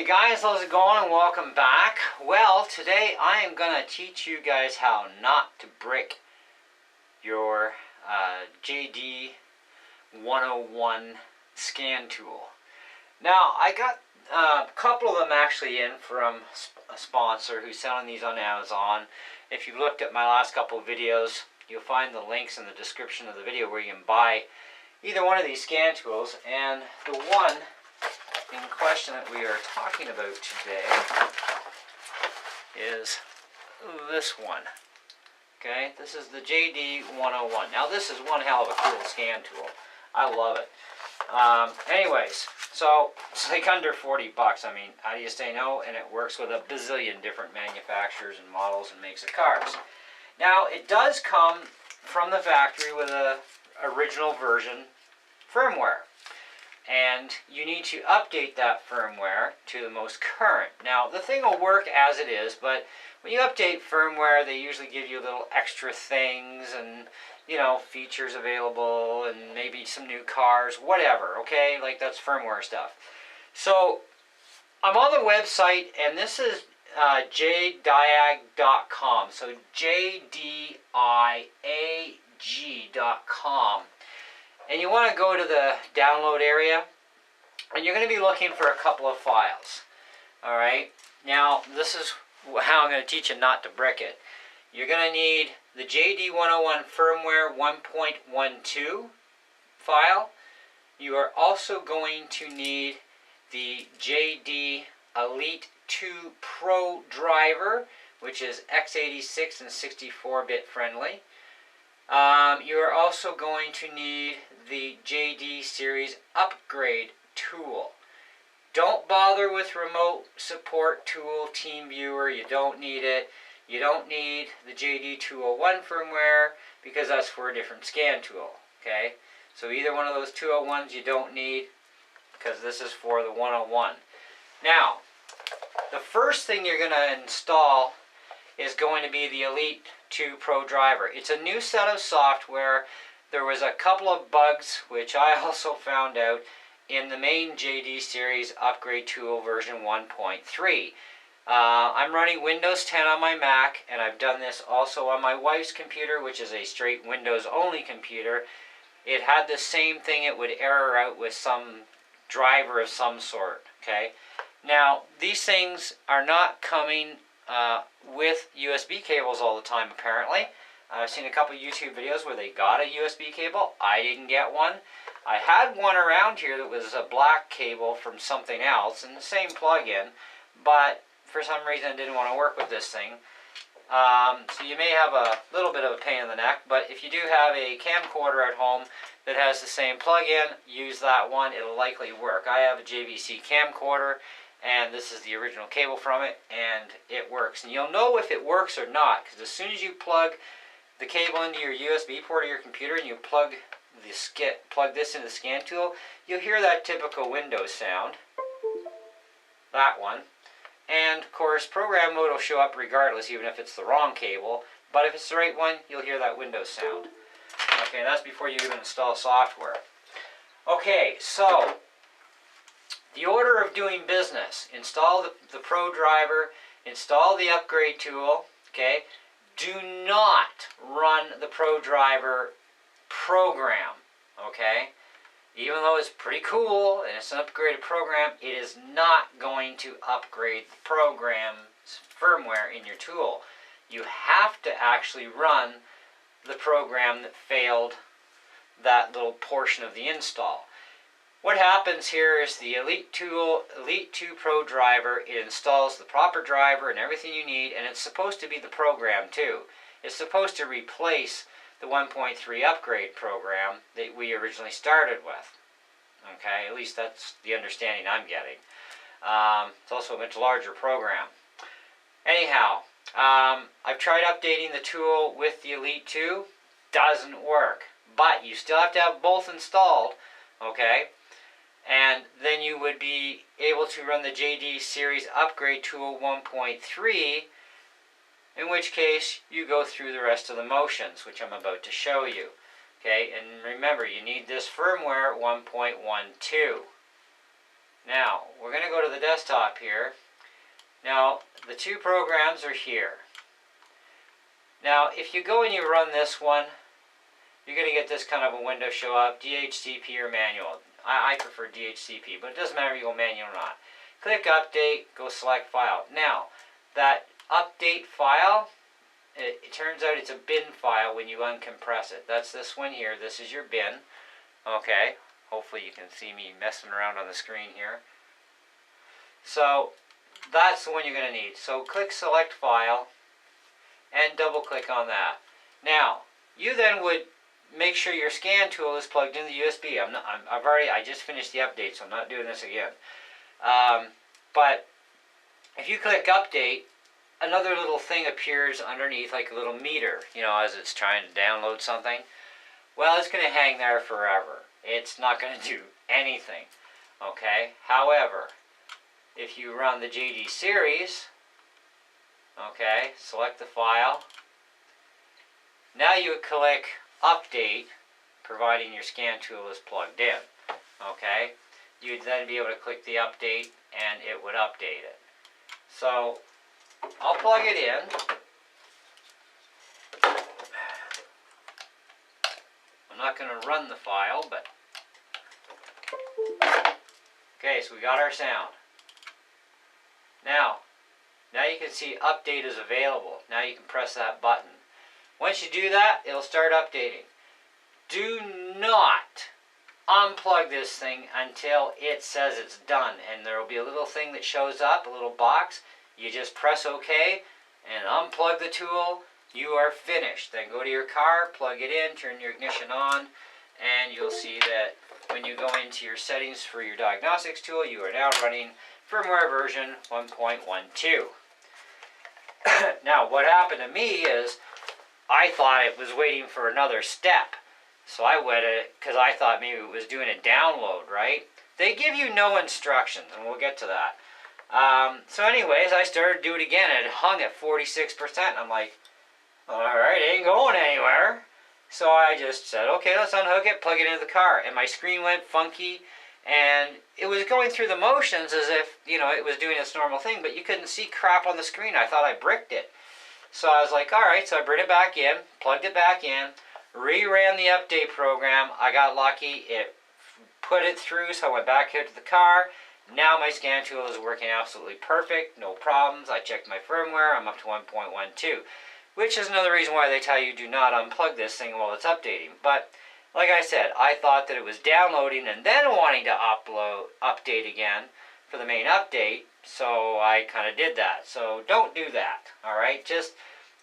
guys, how's it going and welcome back. Well, today I am going to teach you guys how not to brick your JD-101 scan tool. Now, I got a couple of them actually in from a sponsor who's selling these on Amazon. If you've looked at my last couple of videos, you'll find the links in the description of the video where you can buy either one of these scan tools. And the one in question that we are talking about today is this one. Okay, this is the JD-101. Now this is one hell of a cool scan tool. I love it. Anyways, so it's like under 40 bucks. I mean, how do you say no? And it works with a bazillion different manufacturers and models and makes of cars. Now it does come from the factory with a original version firmware. And you need to update that firmware to the most current. Now, the thing will work as it is, but when you update firmware, they usually give you little extra things and, you know, features available and maybe some new cars, whatever, okay? Like, that's firmware stuff. So, I'm on the website, and this is Jdiag.com. So, Jdiag.com. And you want to go to the download area, and you're going to be looking for a couple of files. Alright, now this is how I'm going to teach you not to brick it. You're going to need the JD-101 Firmware 1.12 file. You are also going to need the JD Elite 2 Pro driver, which is x86 and 64-bit friendly. You are also going to need the JD series upgrade tool. Don't bother with remote support tool, team viewer. You don't need it. You don't need the JD-201 firmware because that's for a different scan tool. Okay, so either one of those 201s you don't need because this is for the 101. Now, the first thing you're going to install is going to be the Elite 2 Pro driver. It's a new set of software. There was a couple of bugs, which I also found out, in the main JD series upgrade tool version 1.3. I'm running Windows 10 on my Mac, and I've done this also on my wife's computer, which is a straight Windows only computer. It had the same thing. It would error out with some driver of some sort. Okay. Now, these things are not coming with USB cables all the time, apparently. I've seen a couple YouTube videos where they got a USB cable. I didn't get one. I had one around here that was a black cable from something else and the same plug-in, but for some reason it didn't want to work with this thing. So you may have a little bit of a pain in the neck, but if you do have a camcorder at home that has the same plug-in, use that one. It'll likely work. I have a JVC camcorder, and this is the original cable from it, and it works. And you'll know if it works or not, because as soon as you plug the cable into your USB port of your computer and you plug this into the scan tool, you'll hear that typical Windows sound. That one. And of course, program mode will show up regardless, even if it's the wrong cable. But if it's the right one, you'll hear that Windows sound. Okay, that's before you even install software. Okay, so the order of doing business: install the Pro driver, install the upgrade tool. Okay, do not run the Pro driver program. Okay, even though it's pretty cool and it's an upgraded program, it is not going to upgrade the program's firmware in your tool. You have to actually run the program that failed that little portion of the install. What happens here is the Elite 2 Pro driver, it installs the proper driver and everything you need, and it's supposed to be the program too. It's supposed to replace the 1.3 upgrade program that we originally started with. Okay, at least that's the understanding I'm getting. It's also a much larger program. Anyhow, I've tried updating the tool with the Elite 2. Doesn't work. But you still have to have both installed. Okay? And then you would be able to run the JD Series Upgrade Tool 1.3, in which case you go through the rest of the motions, which I'm about to show you. Okay, and remember, you need this firmware 1.12. Now, we're going to go to the desktop here. Now, the two programs are here. Now, if you go and you run this one, you're going to get this kind of a window show up, DHCP or manual. I prefer DHCP, but it doesn't matter if you go manual or not. Click Update, go select File. Now, that update file, it turns out it's a bin file when you uncompress it. That's this one here. This is your bin. Okay, hopefully you can see me messing around on the screen here. So, that's the one you're going to need. So, click Select File, and double click on that. Now, you then would make sure your scan tool is plugged into the USB. I just finished the update, so I'm not doing this again. But if you click Update, another little thing appears underneath, like a little meter, you know, as it's trying to download something. Well, it's going to hang there forever. It's not going to do anything. Okay? However, if you run the JD series, okay, select the file. Now you would click Update, providing your scan tool is plugged in. Okay? You'd then be able to click the Update and it would update it. So, I'll plug it in. I'm not going to run the file, but... Okay, so we got our sound. Now you can see Update is available. Now you can press that button. Once you do that, it'll start updating. Do not unplug this thing until it says it's done. And there will be a little thing that shows up, a little box. You just press OK and unplug the tool. You are finished. Then go to your car, plug it in, turn your ignition on, and you'll see that when you go into your settings for your diagnostics tool, you are now running firmware version 1.12. Now, what happened to me is I thought it was waiting for another step. So I went it because I thought maybe it was doing a download, right? They give you no instructions, and we'll get to that. So anyways, I started to do it again, and it hung at 46%. I'm like, alright, it ain't going anywhere. So I just said, okay, let's unhook it, plug it into the car. And my screen went funky, and it was going through the motions as if, you know, it was doing its normal thing, but you couldn't see crap on the screen. I thought I bricked it. So I was like, alright, so I brought it back in, plugged it back in, reran the update program. I got lucky. It put it through, so I went back here to the car. Now my scan tool is working absolutely perfect, no problems. I checked my firmware. I'm up to 1.12, which is another reason why they tell you do not unplug this thing while it's updating. But like I said, I thought that it was downloading and then wanting to update again for the main update, so I kind of did that. So don't do that, alright? Just,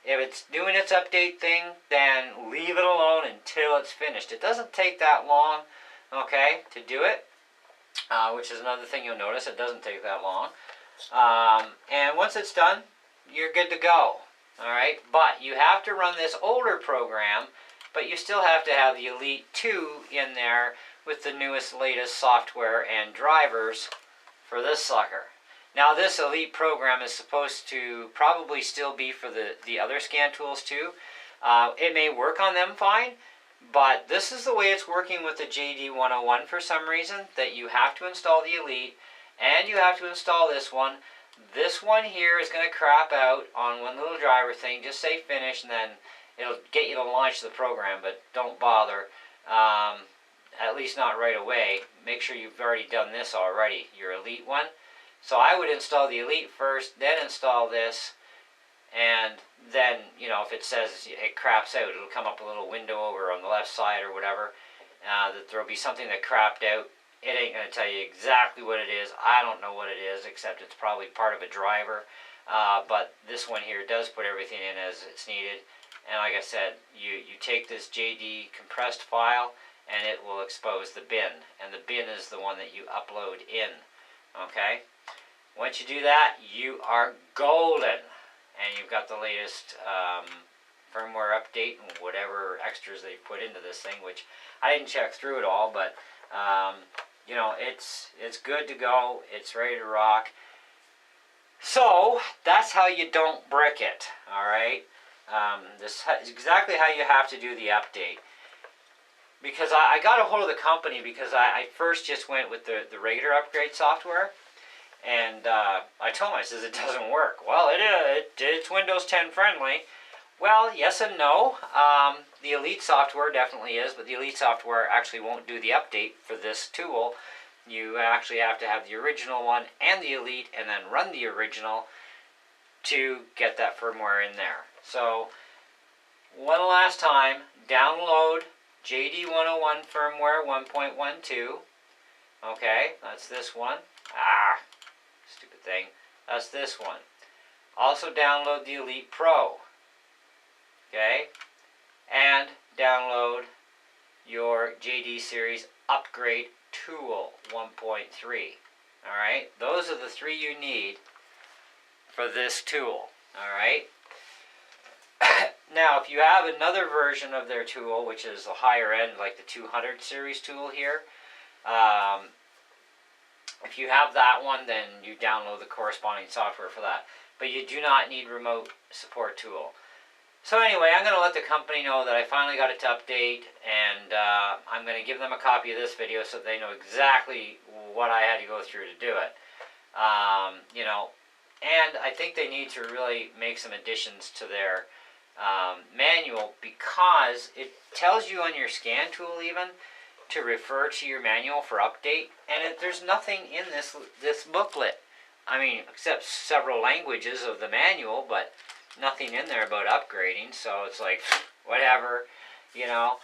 if it's doing its update thing, then leave it alone until it's finished. It doesn't take that long, okay, to do it, which is another thing you'll notice. It doesn't take that long. And once it's done, you're good to go, alright? But you have to run this older program, but you still have to have the Elite 2 in there with the newest, latest software and drivers for this sucker. Now this Elite program is supposed to probably still be for the other scan tools too. It may work on them fine, but this is the way it's working with the JD-101 for some reason, that you have to install the Elite and you have to install this one. This one here is going to crap out on one little driver thing. Just say finish and then it'll get you to launch the program, but don't bother. At least not right away. Make sure you've already done this already, your Elite one. So I would install the Elite first, then install this, and then, you know, if it says it craps out, it'll come up a little window over on the left side or whatever, that there'll be something that crapped out. It ain't going to tell you exactly what it is. I don't know what it is, except it's probably part of a driver. But this one here does put everything in as it's needed. And like I said, you take this JD compressed file, and it will expose the bin. And the bin is the one that you upload in. Okay? Once you do that, you are golden. And you've got the latest firmware update and whatever extras they've put into this thing, which I didn't check through it all, but you know, it's good to go. It's ready to rock. So that's how you don't brick it. All right. This is exactly how you have to do the update. because I got a hold of the company because I first just went with the regular upgrade software. And I told him, I says, it doesn't work. Well, it's Windows 10 friendly. Well, yes and no. The Elite software definitely is, but the Elite software actually won't do the update for this tool. You actually have to have the original one and the Elite, and then run the original to get that firmware in there. So, one last time, download JD-101 firmware 1.12. Okay, that's this one. Stupid thing. That's this one. Also download the Elite Pro. Okay? And download your JD Series Upgrade Tool 1.3. Alright? Those are the three you need for this tool. Alright? Now, if you have another version of their tool, which is the higher end, like the 200 series tool here, if you have that one, then you download the corresponding software for that. But you do not need remote support tool. So anyway, I'm going to let the company know that I finally got it to update, and I'm going to give them a copy of this video so they know exactly what I had to go through to do it. You know, and I think they need to really make some additions to their manual, because it tells you on your scan tool even to refer to your manual for update, and there's nothing in this booklet. I mean, except several languages of the manual, but nothing in there about upgrading, so it's like, whatever, you know.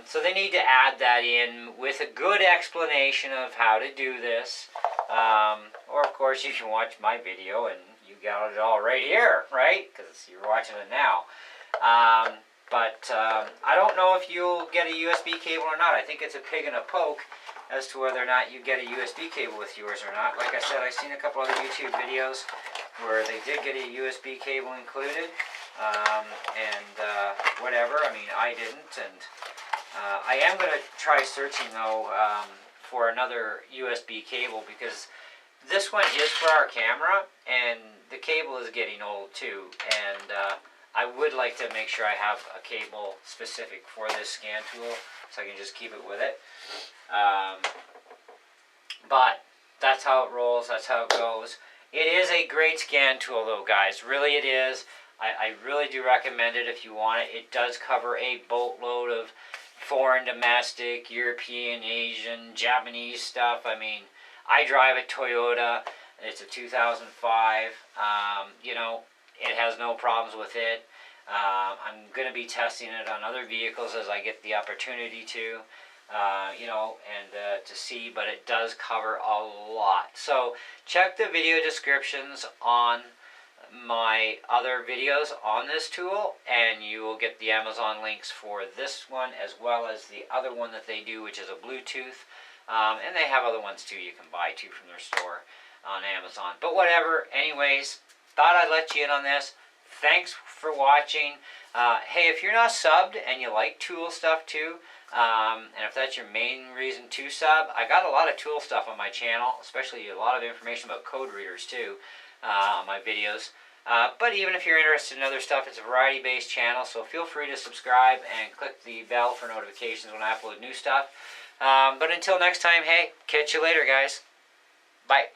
So they need to add that in with a good explanation of how to do this. Or, of course, you can watch my video and you got it all right here, right? Because you're watching it now. But I don't know if you'll get a USB cable or not. I think it's a pig and a poke as to whether or not you get a USB cable with yours or not. Like I said, I've seen a couple other YouTube videos where they did get a USB cable included, and whatever. I mean, I didn't, and I am going to try searching, though, for another USB cable, because this one is for our camera, and the cable is getting old, too, and I would like to make sure I have a cable specific for this scan tool, so I can just keep it with it. But that's how it rolls, that's how it goes. It is a great scan tool, though, guys. Really it is. I really do recommend it if you want it. It does cover a boatload of foreign, domestic, European, Asian, Japanese stuff. I mean, I drive a Toyota. It's a 2005. You know, it has no problems with it. I'm going to be testing it on other vehicles as I get the opportunity to. You know, and to see, but it does cover a lot. So check the video descriptions on my other videos on this tool, and you will get the Amazon links for this one as well as the other one that they do, which is a Bluetooth, and they have other ones too you can buy too from their store on Amazon. But whatever, anyways, thought I'd let you in on this. Thanks for watching. Hey, if you're not subbed and you like tool stuff too, and if that's your main reason to sub, I got a lot of tool stuff on my channel, especially a lot of information about code readers too on my videos. But even if you're interested in other stuff, it's a variety-based channel, so feel free to subscribe and click the bell for notifications when I upload new stuff. But until next time, hey, catch you later, guys. Bye.